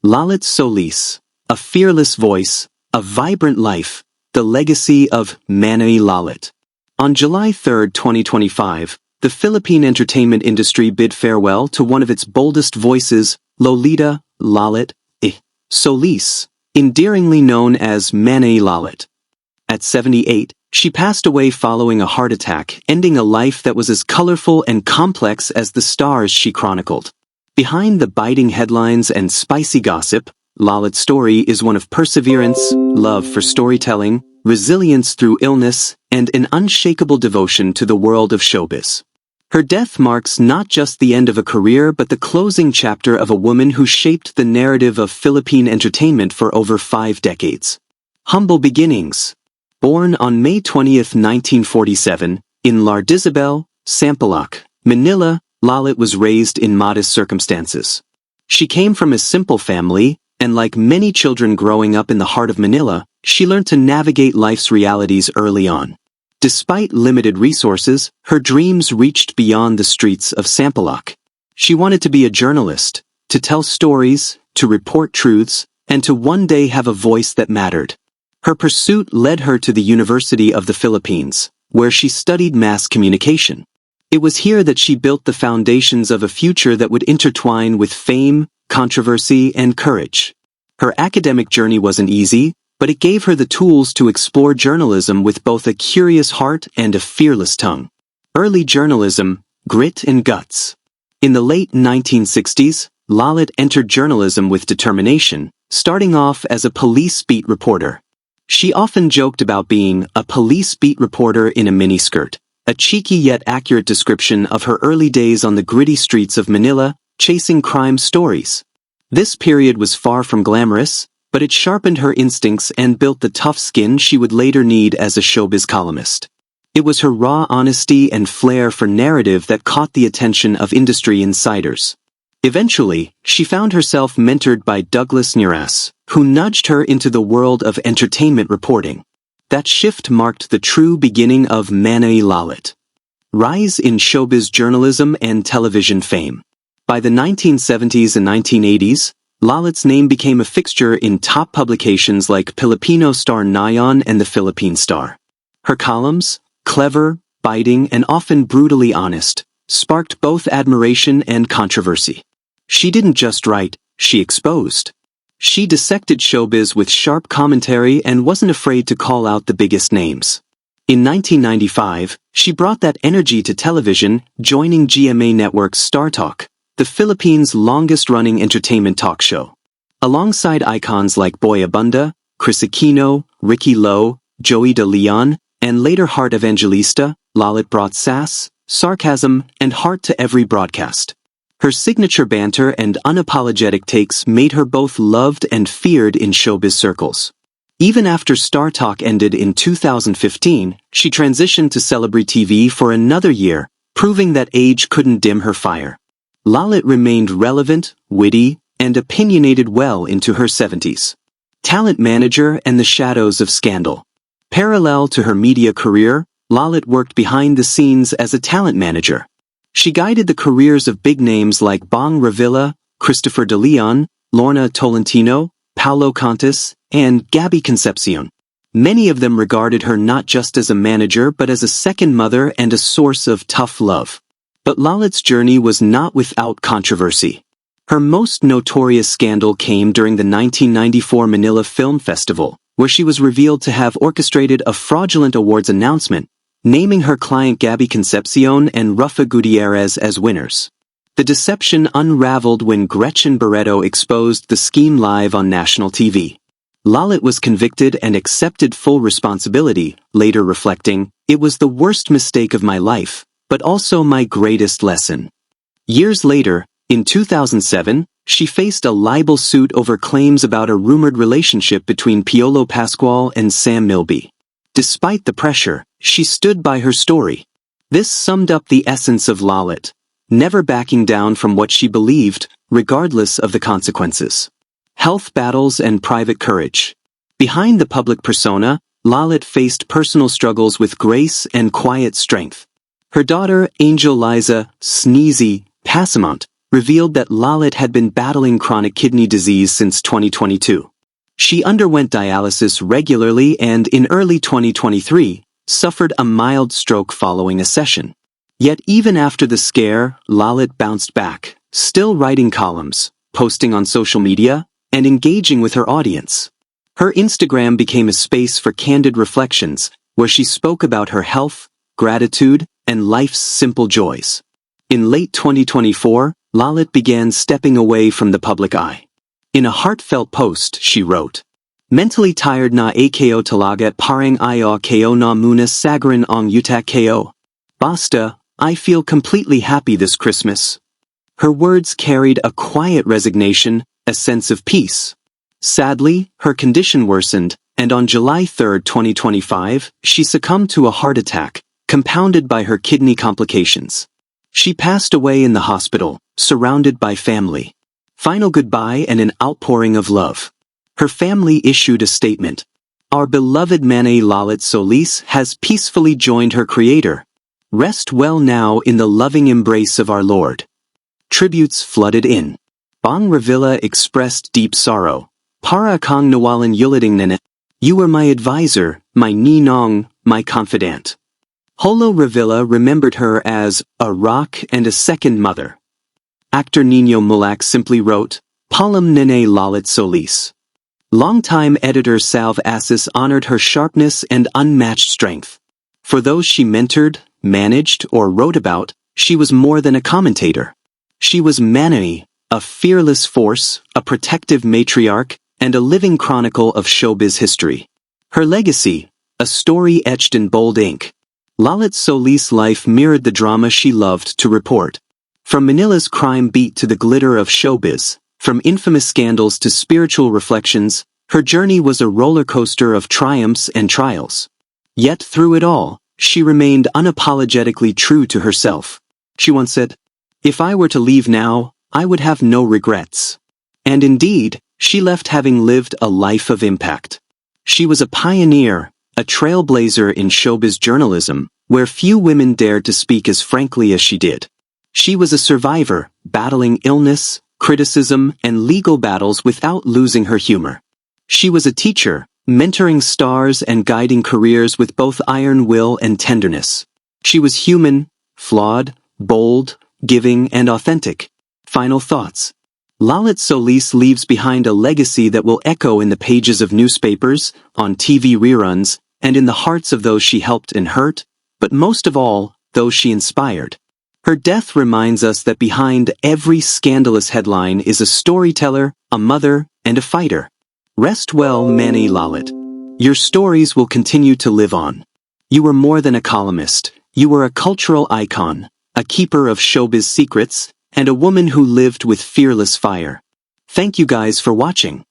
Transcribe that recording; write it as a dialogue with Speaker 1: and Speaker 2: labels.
Speaker 1: Lolit Solis, a fearless voice, a vibrant life, the legacy of Manay Lolit. On July 3, 2025, the Philippine entertainment industry bid farewell to one of its boldest voices, Lolita Lolit Solis, endearingly known as Manay Lolit. At 78, she passed away following a heart attack, ending a life that was as colorful and complex as the stars she chronicled. Behind the biting headlines and spicy gossip, Lolit's story is one of perseverance, love for storytelling, resilience through illness, and an unshakable devotion to the world of showbiz. Her death marks not just the end of a career but the closing chapter of a woman who shaped the narrative of Philippine entertainment for over 5 decades. Humble beginnings. Born on May 20, 1947, in Lardizabal, Sampaloc, Manila, Lolit was raised in modest circumstances. She came from a simple family, and like many children growing up in the heart of Manila, she learned to navigate life's realities early on. Despite limited resources, her dreams reached beyond the streets of Sampaloc. She wanted to be a journalist, to tell stories, to report truths, and to one day have a voice that mattered. Her pursuit led her to the University of the Philippines, where she studied mass communication. It was here that she built the foundations of a future that would intertwine with fame, controversy, and courage. Her academic journey wasn't easy, but it gave her the tools to explore journalism with both a curious heart and a fearless tongue. Early journalism, grit and guts. In the late 1960s, Lolit entered journalism with determination, starting off as a police beat reporter. She often joked about being a police beat reporter in a miniskirt, a cheeky yet accurate description of her early days on the gritty streets of Manila, chasing crime stories. This period was far from glamorous, but it sharpened her instincts and built the tough skin she would later need as a showbiz columnist. It was her raw honesty and flair for narrative that caught the attention of industry insiders. Eventually, she found herself mentored by Douglas Neras, who nudged her into the world of entertainment reporting. That shift marked the true beginning of Manay Lolit. Rise in showbiz journalism and television fame. By the 1970s and 1980s, Lolit's name became a fixture in top publications like Filipino Star Ngayon and the Philippine Star. Her columns, clever, biting, and often brutally honest, sparked both admiration and controversy. She didn't just write, she exposed. She dissected showbiz with sharp commentary and wasn't afraid to call out the biggest names. In 1995, she brought that energy to television, joining GMA Network's Star Talk, the Philippines' longest-running entertainment talk show. Alongside icons like Boy Abunda, Chris Aquino, Ricky Lo, Joey De Leon, and later Heart Evangelista, Lolit brought sass, sarcasm, and heart to every broadcast. Her signature banter and unapologetic takes made her both loved and feared in showbiz circles. Even after Star Talk ended in 2015, she transitioned to Celebrity TV for another year, proving that age couldn't dim her fire. Lolit remained relevant, witty, and opinionated well into her 70s. Talent manager and the shadows of scandal. Parallel to her media career, Lolit worked behind the scenes as a talent manager. She guided the careers of big names like Bong Revilla, Christopher De Leon, Lorna Tolentino, Paolo Contis, and Gabby Concepcion. Many of them regarded her not just as a manager but as a second mother and a source of tough love. But Lolit's journey was not without controversy. Her most notorious scandal came during the 1994 Manila Film Festival, where she was revealed to have orchestrated a fraudulent awards announcement, naming her client Gabby Concepcion and Rafa Gutierrez as winners. The deception unraveled when Gretchen Barreto exposed the scheme live on national TV. Lolit was convicted and accepted full responsibility, later reflecting, "It was the worst mistake of my life, but also my greatest lesson." Years later, in 2007, she faced a libel suit over claims about a rumored relationship between Piolo Pascual and Sam Milby. Despite the pressure, she stood by her story. This summed up the essence of Lolit, never backing down from what she believed, regardless of the consequences. Health battles and private courage. Behind the public persona, Lolit faced personal struggles with grace and quiet strength. Her daughter, Angel Liza Sneezy Passamont, revealed that Lolit had been battling chronic kidney disease since 2022. She underwent dialysis regularly and in early 2023, suffered a mild stroke following a session. Yet even after the scare, Lolit bounced back, still writing columns, posting on social media, and engaging with her audience. Her Instagram became a space for candid reflections, where she spoke about her health, gratitude, and life's simple joys. In late 2024, Lolit began stepping away from the public eye. In a heartfelt post, she wrote, "Mentally tired na ako talaga parang ayaw ko na muna sagarin ang utak ko. Basta, I feel completely happy this Christmas." Her words carried a quiet resignation, a sense of peace. Sadly, her condition worsened, and on July 3, 2025, she succumbed to a heart attack, compounded by her kidney complications. She passed away in the hospital, surrounded by family. Final goodbye and an outpouring of love. Her family issued a statement. "Our beloved Manay Lolit Solis has peacefully joined her creator. Rest well now in the loving embrace of our Lord." Tributes flooded in. Bong Revilla expressed deep sorrow. "Para kang nawalan uliting nana. You were my advisor, my ninong, my confidant." Holo Revilla remembered her as a rock and a second mother. Actor Nino Mulak simply wrote, "Palam Manay Lolit Solis." Longtime editor Salve Assis honored her sharpness and unmatched strength. For those she mentored, managed, or wrote about, she was more than a commentator. She was Manay, a fearless force, a protective matriarch, and a living chronicle of showbiz history. Her legacy, a story etched in bold ink. Lolit Solis' life mirrored the drama she loved to report. From Manila's crime beat to the glitter of showbiz, from infamous scandals to spiritual reflections, her journey was a roller coaster of triumphs and trials. Yet through it all, she remained unapologetically true to herself. She once said, "If I were to leave now, I would have no regrets." And indeed, she left having lived a life of impact. She was a pioneer, a trailblazer in showbiz journalism, where few women dared to speak as frankly as she did. She was a survivor, battling illness, criticism, and legal battles without losing her humor. She was a teacher, mentoring stars and guiding careers with both iron will and tenderness. She was human, flawed, bold, giving, and authentic. Final thoughts. Lolit Solis leaves behind a legacy that will echo in the pages of newspapers, on TV reruns, and in the hearts of those she helped and hurt, but most of all, those she inspired. Her death reminds us that behind every scandalous headline is a storyteller, a mother, and a fighter. Rest well, Manay Lolit. Your stories will continue to live on. You were more than a columnist. You were a cultural icon, a keeper of showbiz secrets, and a woman who lived with fearless fire. Thank you guys for watching.